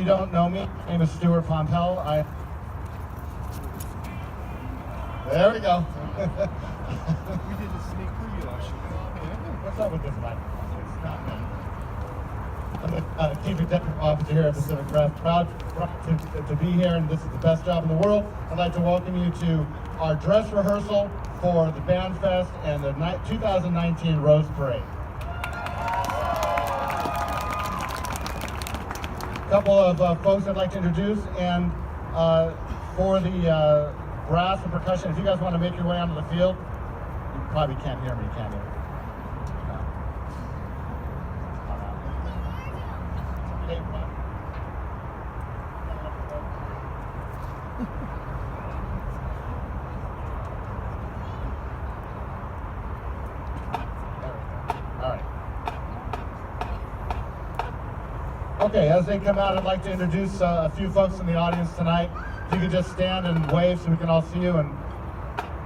don't know me, my name is Stuart Pompel. There we go. We did a sneak preview last year. What's up with this microphone? It's not me. I'm the Chief Executive Officer here at Pacific Crest. Proud to be here, and this is the best job in the world. I'd like to welcome you to our dress rehearsal for the Band Fest and the 2019 Rose Parade. A couple of folks I'd like to introduce, and for the brass and percussion, if you guys want to make your way onto the field, you probably can't hear me, can you? No. Hey, what? All right. Okay, as they come out, I'd like to introduce a few folks in the audience tonight. If you could just stand and wave so we can all see you, and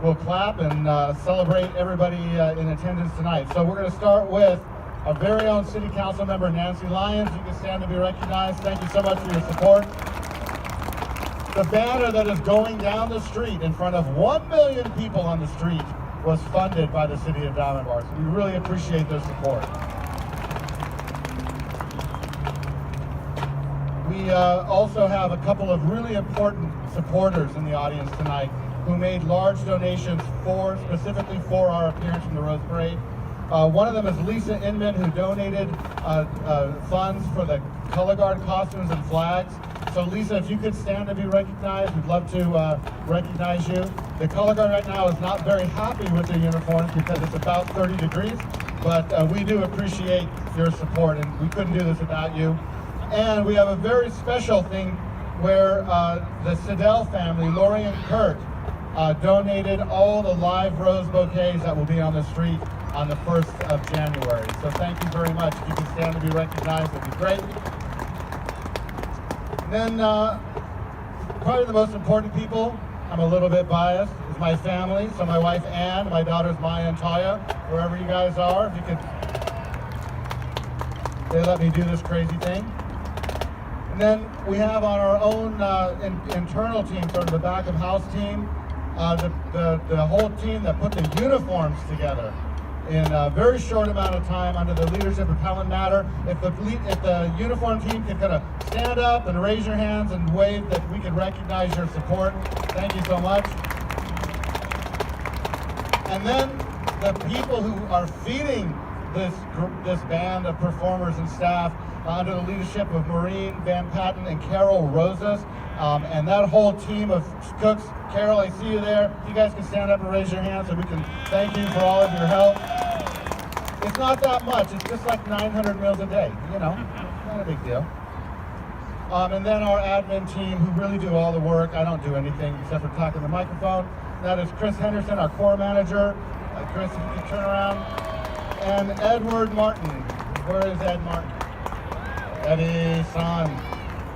we'll clap and celebrate everybody in attendance tonight. So we're going to start with our very own City Council member, Nancy Lyons. You can stand to be recognized. Thank you so much for your support. The banner that is going down the street in front of 1 million people on the street was funded by the City of Diamond Bar. So we really appreciate their support. We also have a couple of really important supporters in the audience tonight who made large donations specifically for our appearance in the Rose Parade. One of them is Lisa Inman, who donated funds for the color guard costumes and flags. So Lisa, if you could stand to be recognized, we'd love to recognize you. The color guard right now is not very happy with their uniforms because it's about 30 degrees, but we do appreciate your support, and we couldn't do this without you. And we have a very special thing where the Siddell family, Lori and Kurt, donated all the live rose bouquets that will be on the street on the 1st of January. So thank you very much. If you can stand to be recognized, it'd be great. And then probably the most important people, I'm a little bit biased, is my family. So my wife Ann, my daughters Maya and Talia, wherever you guys are, if you could, they let me do this crazy thing. And then we have on our own internal team, sort of the back of house team, the whole team that put the uniforms together in a very short amount of time under the leadership of Helen Matter. If the uniform team could kind of stand up and raise your hands and wave, that we could recognize your support. Thank you so much. And then the people who are feeding this band of performers and staff under the leadership of Maureen Van Patten and Carol Rosas, and that whole team of cooks. Carol, I see you there. You guys can stand up and raise your hands so we can thank you for all of your help. It's not that much. It's just like 900 meals a day, you know, not a big deal. And then our admin team, who really do all the work. I don't do anything except for talking the microphone. That is Chris Henderson, our core manager. Chris, if you can turn around. And Edward Martin. Where is Ed Martin? Eddie Son.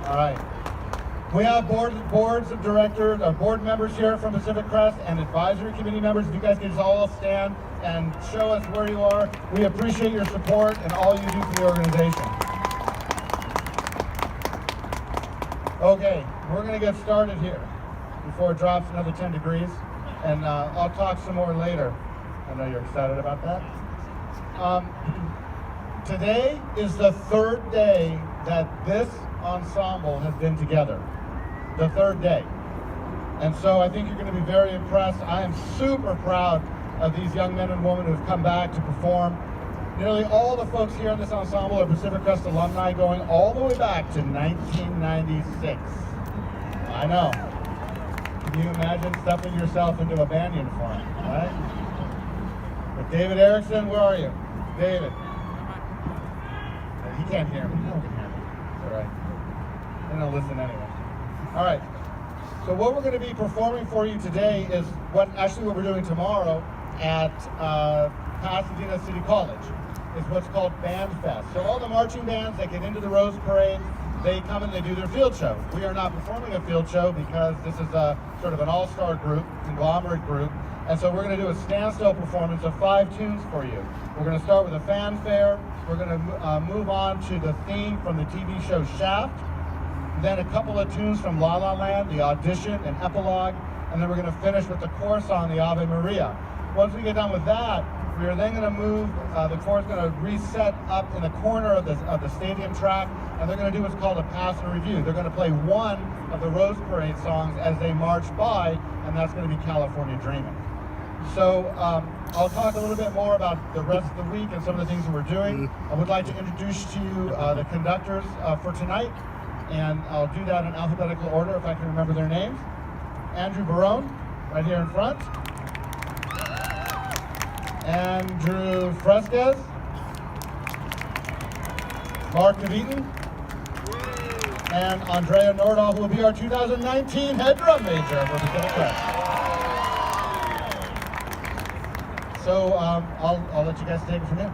All right. We have boards of directors, board members here from Pacific Crest, and advisory committee members. If you guys could just all stand and show us where you are. We appreciate your support and all you do for the organization. Okay, we're going to get started here before it drops another 10 degrees, and I'll talk some more later. I know you're excited about that. Today is the third day that this ensemble has been together. The third day. And so I think you're going to be very impressed. I am super proud of these young men and women who have come back to perform. Nearly all the folks here in this ensemble are Pacific Crest alumni, going all the way back to 1996. I know. Can you imagine stuffing yourself into a band uniform, right? But David Erickson, where are you? David. He can't hear me. No one can hear me. It's all right. They don't listen anyway. All right. So what we're going to be performing for you today is what we're doing tomorrow at Pasadena City College. Is what's called Band Fest. So all the marching bands that get into the Rose Parade, they come and they do their field show. We are not performing a field show because this is a sort of an all-star group, conglomerate group. And so we're going to do a standstill performance of 5 tunes for you. We're going to start with a fanfare. We're going to move on to the theme from the TV show Shaft. then a couple of tunes from La La Land, the audition and epilogue, and then we're going to finish with the core song, the Ave Maria. Once we get done with that, we are then going to move, the core is going to reset up in the corner of the stadium track, and they're going to do what's called a pass and review. They're going to play one of the Rose Parade songs as they march by, and that's going to be California Dreamin'. So I'll talk a little bit more about the rest of the week and some of the things that we're doing. I would like to introduce to you the conductors for tonight, and I'll do that in alphabetical order if I can remember their names. Andrew Barone, right here in front. Andrew Fresquez. Mark DeVeton. And Andrea Nordahl, who will be our 2019 head drum major for the Crest. So I'll let you guys take it from here.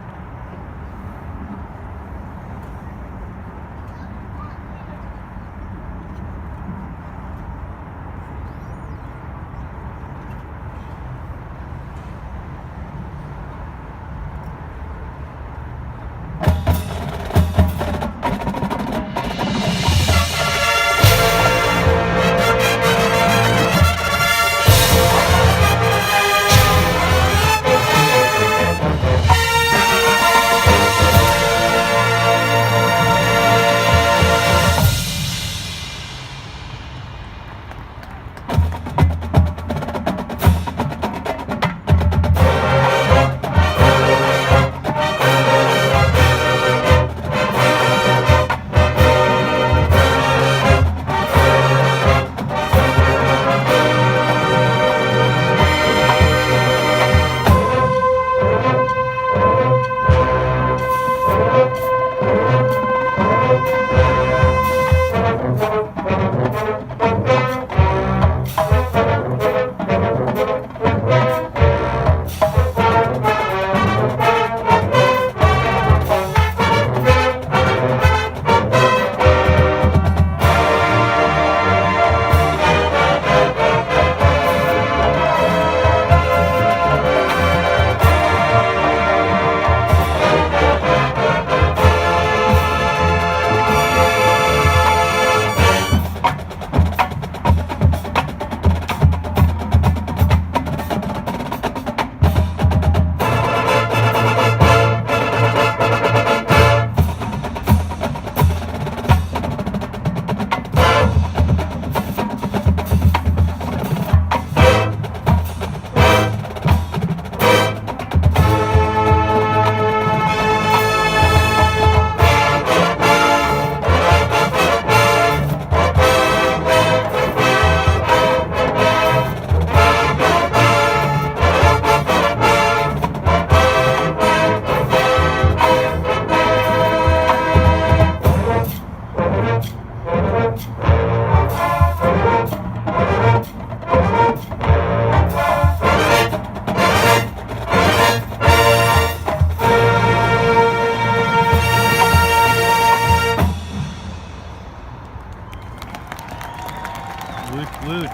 Woot.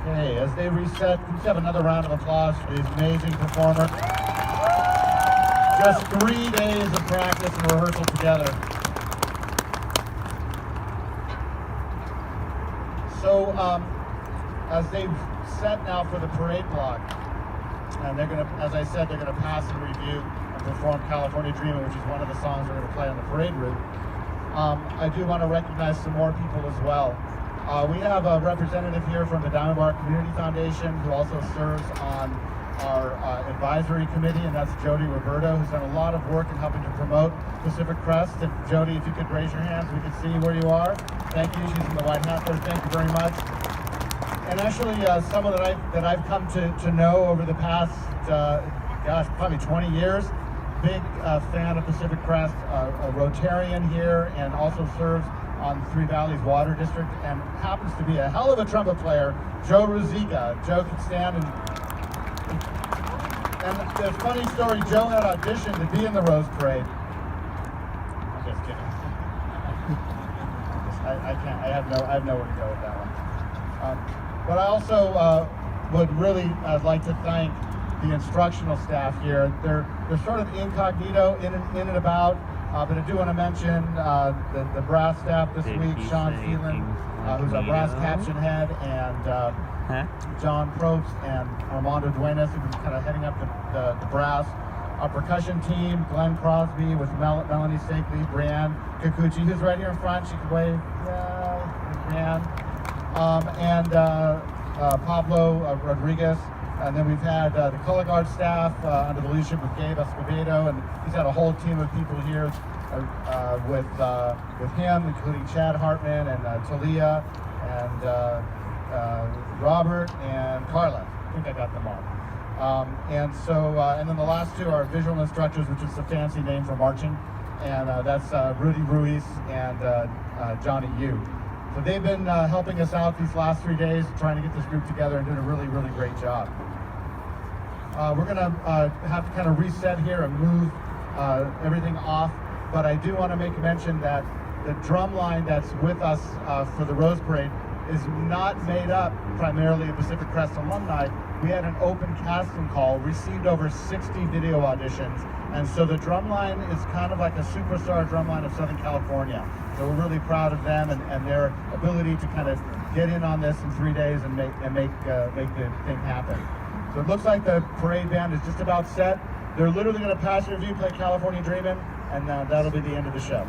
Okay, as they reset, let's have another round of applause for these amazing performers. Just 3 days of practice and rehearsal together. So, as they've set now for the parade block, and they're gonna, as I said, they're gonna pass and review and perform California Dreamin', which is one of the songs we're gonna play on the parade route. I do want to recognize some more people as well. We have a representative here from the Diamond Bar Community Foundation who also serves on our advisory committee, and that's Jody Roberto, who's done a lot of work in helping to promote Pacific Crest. And Jody, if you could raise your hands, we could see where you are. Thank you. She's in the white hat there. Thank you very much. And actually, someone that I've come to know over the past, probably 20 years. Big fan of Pacific Crest, a Rotarian here, and also serves on the Three Valleys Water District, and happens to be a hell of a trumpet player, Joe Ruzicka. Joe can stand and the funny story, Joe had auditioned to be in the Rose Parade. I'm just kidding. I can't. I have nowhere to go with that one. But I also would really like to thank the instructional staff here. They're sort of incognito in and about, but I do want to mention the brass staff this week: Sean Phelan, who's our brass caption head, and John Probst and Armando Duenas, who've been kind of heading up the brass. Our percussion team: Glenn Crosby with Melanie Stakely, Brianne Kikuchi, who's right here in front. She can wave. Yeah, Brianne. And Pablo Rodriguez. And then we've had the color guard staff under the leadership of Gabe Escobedo, and he's had a whole team of people here with him, including Chad Hartman and Talia and Robert and Carla. I think I got them all. And then the last two are visual instructors, which is a fancy name for marching, and that's Rudy Ruiz and Johnny Yu. So they've been helping us out these last 3 days, trying to get this group together and doing a really, really great job. We're going to have to kind of reset here and move everything off, but I do want to make mention that the drum line that's with us for the Rose Parade is not made up primarily of Pacific Crest alumni. We had an open casting call, received over 60 video auditions, and so the drum line is kind of like a superstar drum line of Southern California. So we're really proud of them and their ability to kind of get in on this in 3 days and make the thing happen. So it looks like the parade band is just about set. They're literally going to pass review, play California Dreamin', and that'll be the end of the show.